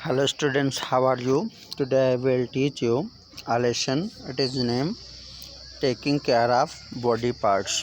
Hello students, how are you? Today I will teach you a lesson. It is named taking care of body parts.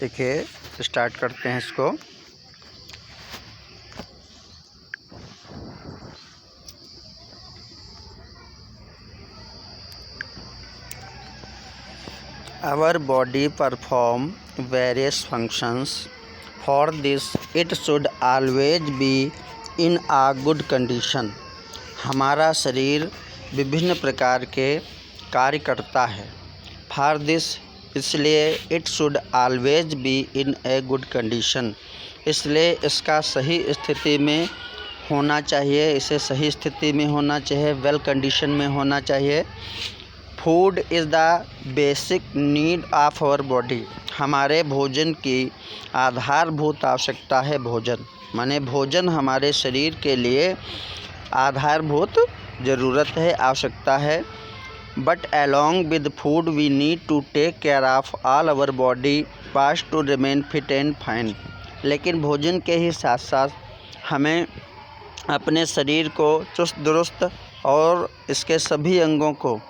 देखिए start करते हैं इसको। Our body perform various functions. For this, it should always be in a good condition. हमारा शरीर विभिन्न प्रकार के कार्य करता है। फॉर दिस इसलिए it should always be in a good condition, इसलिए इसका सही स्थिति में होना चाहिए, इसे सही स्थिति में होना चाहिए, वेल कंडीशन में होना चाहिए। Food is the basic need of our body, हमारे भोजन की आधारभूत आवश्यकता है भोजन, माने भोजन हमारे शरीर के लिए आधारभूत ज़रूरत है, आवश्यकता है। But along with food we need to take care of all our body parts to remain fit and fine. लेकिन भोजन के ही साथ साथ हमें अपने शरीर को चुस्त दुरुस्त और इसके सभी अंगों को,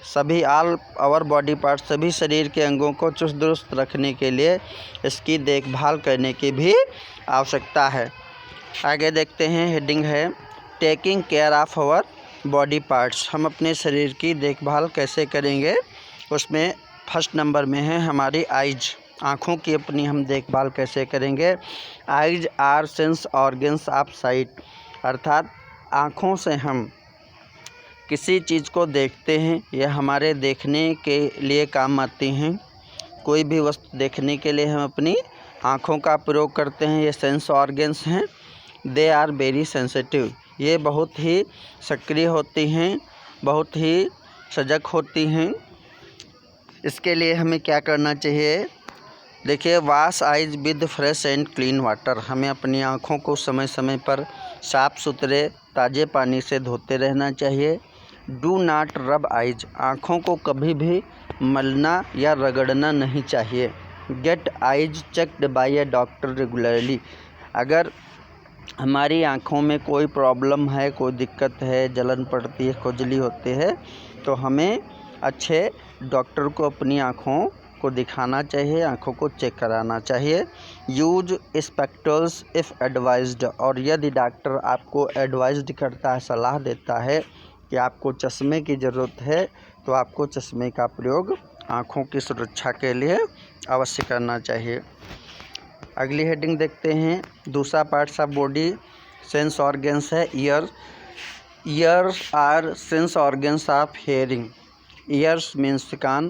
सभी ऑल आवर बॉडी पार्ट, सभी शरीर के अंगों को चुस्त दुरुस्त रखने के लिए इसकी देखभाल करने की भी आवश्यकता है। आगे देखते हैं, हेडिंग है taking care of our body parts. हम अपने शरीर की देखभाल कैसे करेंगे, उसमें फर्स्ट नंबर में है हमारी आइज, आँखों की अपनी हम देखभाल कैसे करेंगे। Eyes are sense organs of sight, अर्थात आँखों से हम किसी चीज़ को देखते हैं, यह हमारे देखने के लिए काम आती हैं। कोई भी वस्तु देखने के लिए हम अपनी आँखों का प्रयोग करते हैं, ये सेंस ऑर्गन्स हैं। दे आर वेरी सेंसिटिव, ये बहुत ही सक्रिय होती हैं, बहुत ही सजग होती हैं। इसके लिए हमें क्या करना चाहिए, देखिए wash eyes with fresh and clean water, हमें अपनी आँखों को समय समय पर साफ़ सुथरे ताज़े पानी से धोते रहना चाहिए। डू नॉट रब आइज, आँखों को कभी भी मलना या रगड़ना नहीं चाहिए। Get eyes checked by a doctor regularly, अगर हमारी आँखों में कोई प्रॉब्लम है, कोई दिक्कत है, जलन पड़ती है, खुजली होती है, तो हमें अच्छे डॉक्टर को अपनी आँखों को दिखाना चाहिए, आँखों को चेक कराना चाहिए। यूज स्पेक्टल्स इफ़ एडवाइज्ड, और यदि डॉक्टर आपको एडवाइज्ड करता है, सलाह देता है कि आपको चश्मे की ज़रूरत है, तो आपको चश्मे का प्रयोग आँखों की सुरक्षा के लिए अवश्य करना चाहिए। अगली हेडिंग देखते हैं, दूसरा parts of body sense organs है ear. Ears are sense organs of hearing, ears means कान,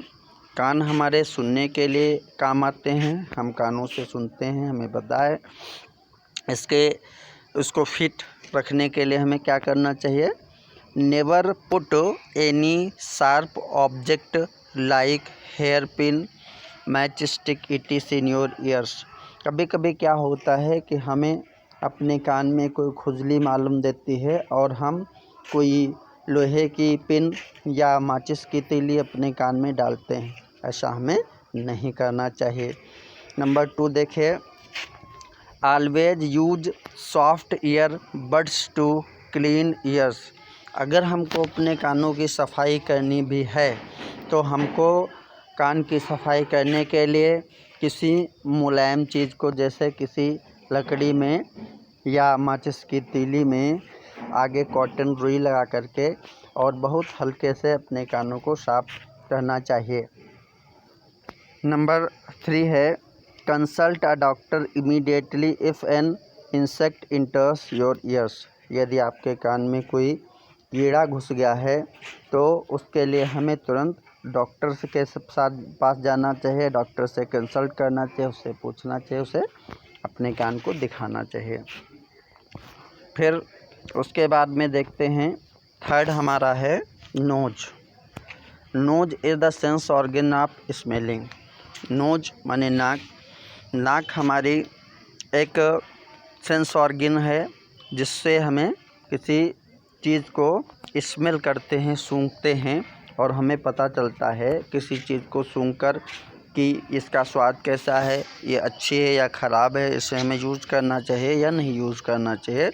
कान हमारे सुनने के लिए काम आते हैं, हम कानों से सुनते हैं, हमें पता है। इसको फिट रखने के लिए हमें क्या करना चाहिए, never put any sharp object like hair pin, match stick it in your ears. कभी कभी क्या होता है कि हमें अपने कान में कोई खुजली मालूम देती है और हम कोई लोहे की पिन या माचिस की तीली अपने कान में डालते हैं, ऐसा हमें नहीं करना चाहिए। नंबर 2 देखिए, always use soft ear buds to clean ears, अगर हमको अपने कानों की सफाई करनी भी है तो हमको कान की सफाई करने के लिए किसी मुलायम चीज़ को, जैसे किसी लकड़ी में या माचिस की तीली में आगे कॉटन रुई लगा करके और बहुत हल्के से अपने कानों को साफ करना चाहिए। नंबर 3 है consult a doctor immediately if an insect इंटर्स your ears, यदि आपके कान में कोई कीड़ा घुस गया है तो उसके लिए हमें तुरंत डॉक्टर के पास जाना चाहिए, डॉक्टर से कंसल्ट करना चाहिए, उससे पूछना चाहिए, उसे अपने कान को दिखाना चाहिए। फिर उसके बाद में देखते हैं, थर्ड हमारा है nose. Nose is the sense organ of smelling, nose माने नाक, नाक हमारी एक सेंस ऑर्गन है जिससे हमें किसी चीज़ को स्मेल करते हैं, सूंघते हैं, और हमें पता चलता है किसी चीज़ को सूंघकर कि इसका स्वाद कैसा है, ये अच्छी है या ख़राब है, इसे हमें यूज़ करना चाहिए या नहीं यूज़ करना चाहिए।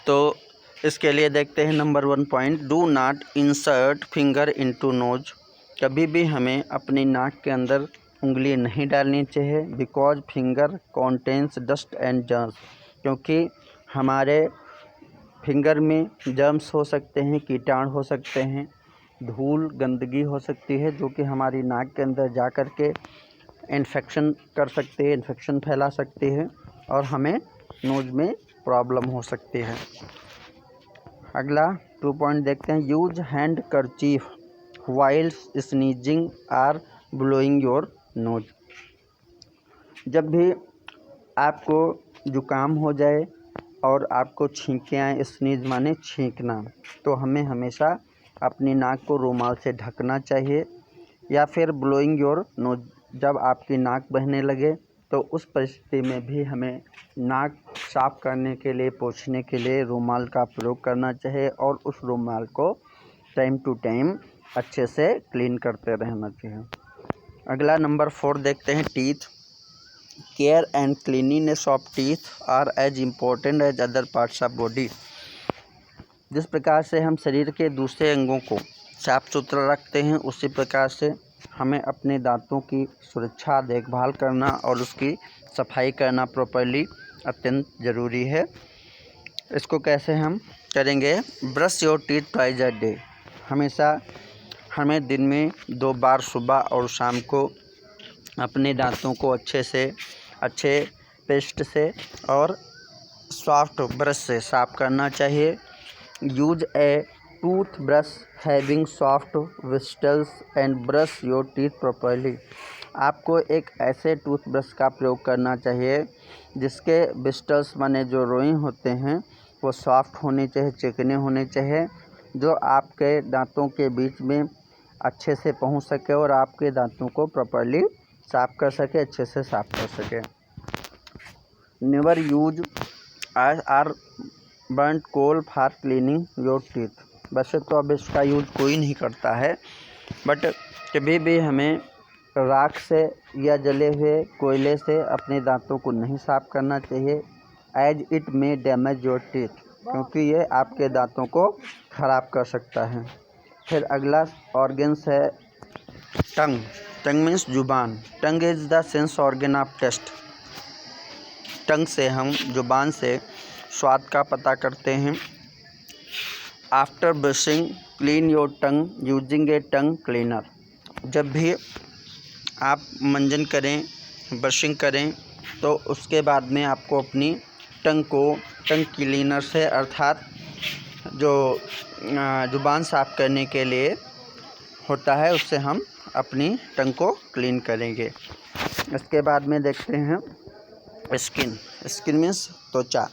तो इसके लिए देखते हैं number 1 point, do not insert finger into nose. कभी भी हमें अपनी नाक के अंदर उंगली नहीं डालनी चाहिए, because finger contains dust and germs, क्योंकि हमारे फिंगर में जर्म्स हो सकते हैं, कीटाणु हो सकते हैं, धूल गंदगी हो सकती है, जो कि हमारी नाक के अंदर जा कर के इन्फेक्शन कर सकते हैं, इन्फेक्शन फैला सकती है और हमें नोज में प्रॉब्लम हो सकती है। अगला 2 पॉइंट देखते हैं, use handkerchief while sneezing or blowing your nose. जब भी आपको जुकाम हो जाए और आपको छींकें आए, स्नीज माने छींकना, तो हमें हमेशा अपनी नाक को रुमाल से ढकना चाहिए, या फिर ब्लोइंग योर नोज, जब आपकी नाक बहने लगे तो उस परिस्थिति में भी हमें नाक साफ करने के लिए, पोंछने के लिए रुमाल का प्रयोग करना चाहिए और उस रुमाल को टाइम टू टाइम अच्छे से क्लीन करते रहना चाहिए। अगला नंबर 4 देखते हैं, teeth. Care and cleanliness of teeth are as important as other parts of body. जिस प्रकार से हम शरीर के दूसरे अंगों को साफ सुथरा रखते हैं, उसी प्रकार से हमें अपने दांतों की सुरक्षा, देखभाल करना और उसकी सफाई करना प्रॉपर्ली अत्यंत ज़रूरी है। इसको कैसे हम करेंगे, brush your teeth twice a day. हमेशा हमें दिन में 2 बार सुबह और शाम को अपने दांतों को अच्छे पेस्ट से और सॉफ्ट ब्रश से साफ करना चाहिए। Use A tooth brush having soft bristles and brush your teeth properly. आपको एक ऐसे टूथ ब्रश का प्रयोग करना चाहिए जिसके ब्रिस्टल्स माने जो रोए होते हैं वो सॉफ्ट होने चाहिए, चिकने होने चाहिए, जो आपके दांतों के बीच में अच्छे से पहुंच सके और आपके दांतों को प्रॉपर्ली साफ कर सके, अच्छे से साफ कर सके। Never use or burned coal for cleaning your teeth. वैसे तो अब इसका यूज कोई नहीं करता है, बट कभी भी हमें राख से या जले हुए कोयले से अपने दांतों को नहीं साफ करना चाहिए, as it may damage your teeth, क्योंकि ये आपके दांतों को ख़राब कर सकता है। फिर अगला ऑर्गन्स है टंग। टंग मीन्स जुबान। Tongue is the sense organ of taste. Tongue से हम, जुबान से स्वाद का पता करते हैं। After brushing clean your tongue using a tongue cleaner. जब भी आप मंजन करें, ब्रशिंग करें, तो उसके बाद में आपको अपनी टंग को टंग क्लीनर से, अर्थात जो जुबान साफ़ करने के लिए होता है, उससे हम अपनी टंग को क्लीन करेंगे। इसके बाद में देखते हैं स्किन। स्किन मीन्स त्वचा।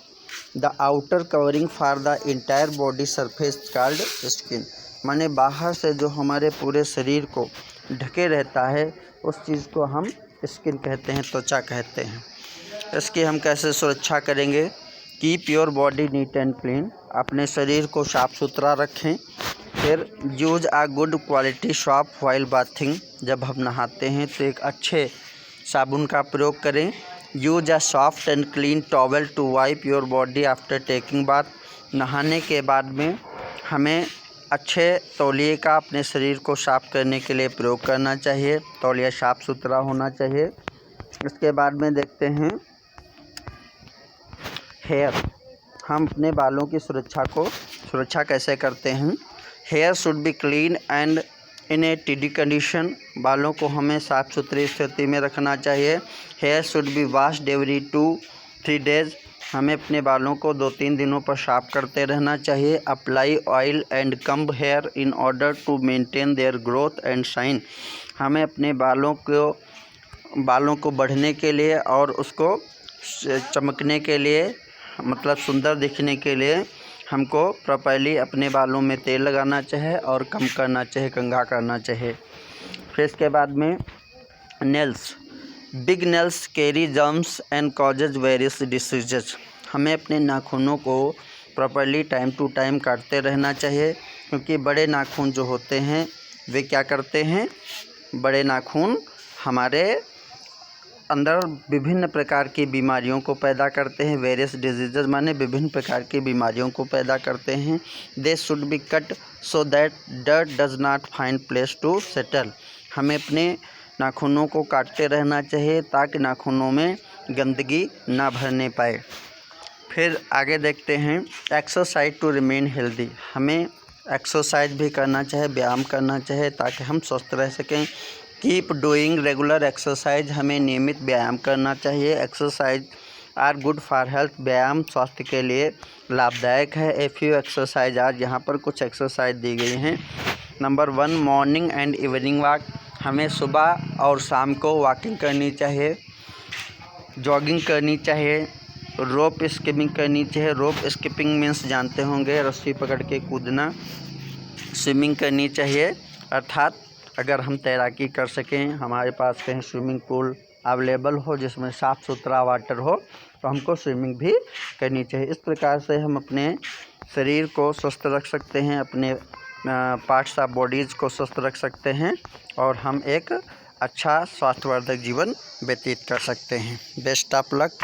The outer covering for the entire body surface called skin. माने बाहर से जो हमारे पूरे शरीर को ढके रहता है, उस चीज़ को हम स्किन कहते हैं, त्वचा कहते हैं। इसकी हम कैसे सुरक्षा करेंगे, keep your body neat and clean. अपने शरीर को साफ़ सुथरा रखें। फिर use a good quality soap while bathing. जब हम नहाते हैं तो एक अच्छे साबुन का प्रयोग करें। Use a soft and clean towel to wipe your body after taking bath. नहाने के बाद में हमें अच्छे तौलिए का अपने शरीर को साफ़ करने के लिए प्रयोग करना चाहिए। तौलिया साफ़ सुथरा होना चाहिए। इसके बाद में देखते हैं हेयर। हम अपने बालों की सुरक्षा कैसे करते हैं। Hair should be clean and in a tidy condition. बालों को हमें साफ़ सुथरी स्थिति में रखना चाहिए। Hair should be washed every 2-3 days. हमें अपने बालों को 2-3 दिनों पर साफ करते रहना चाहिए। Apply oil and comb hair in order to maintain their growth and shine. हमें अपने बालों को बढ़ने के लिए और उसको चमकने के लिए, मतलब सुंदर दिखने के लिए, हमको प्रॉपर्ली अपने बालों में तेल लगाना चाहिए और कम करना चाहिए, कंघा करना चाहिए। फिर इसके बाद में nails. Big nails carry germs and causes various diseases. हमें अपने नाखूनों को प्रॉपर्ली टाइम टू टाइम काटते रहना चाहिए, क्योंकि बड़े नाखून जो होते हैं वे क्या करते हैं, बड़े नाखून हमारे अंदर विभिन्न प्रकार की बीमारियों को पैदा करते हैं। वेरियस डिजीजेज माने विभिन्न प्रकार की बीमारियों को पैदा करते हैं। They should be cut so that dirt does not find place to settle. हमें अपने नाखूनों को काटते रहना चाहिए ताकि नाखूनों में गंदगी ना भरने पाए। फिर आगे देखते हैं एक्सरसाइज टू रिमेन हेल्दी। हमें एक्सरसाइज भी करना चाहिए, व्यायाम करना चाहिए ताकि हम स्वस्थ रह सकें। Keep doing regular exercise. हमें नियमित व्यायाम करना चाहिए। Exercise are good for health. व्यायाम स्वास्थ्य के लिए लाभदायक है। ए फ्यू एक्सरसाइज आज यहाँ पर कुछ एक्सरसाइज दी गई हैं। Number 1 morning and evening walk. हमें सुबह और शाम को वॉकिंग करनी चाहिए, जॉगिंग करनी चाहिए, रोप स्किपिंग करनी चाहिए। रोप स्किपिंग मीन्स जानते होंगे, रस्सी पकड़ के कूदना। स्विमिंग करनी चाहिए, अर्थात अगर हम तैराकी कर सकें, हमारे पास कहीं स्विमिंग पूल अवेलेबल हो जिसमें साफ़ सुथरा वाटर हो तो हमको स्विमिंग भी करनी चाहिए। इस प्रकार से हम अपने शरीर को स्वस्थ रख सकते हैं, अपने पार्ट्स ऑफ बॉडीज़ को स्वस्थ रख सकते हैं और हम एक अच्छा स्वास्थ्यवर्धक जीवन व्यतीत कर सकते हैं। Best of luck.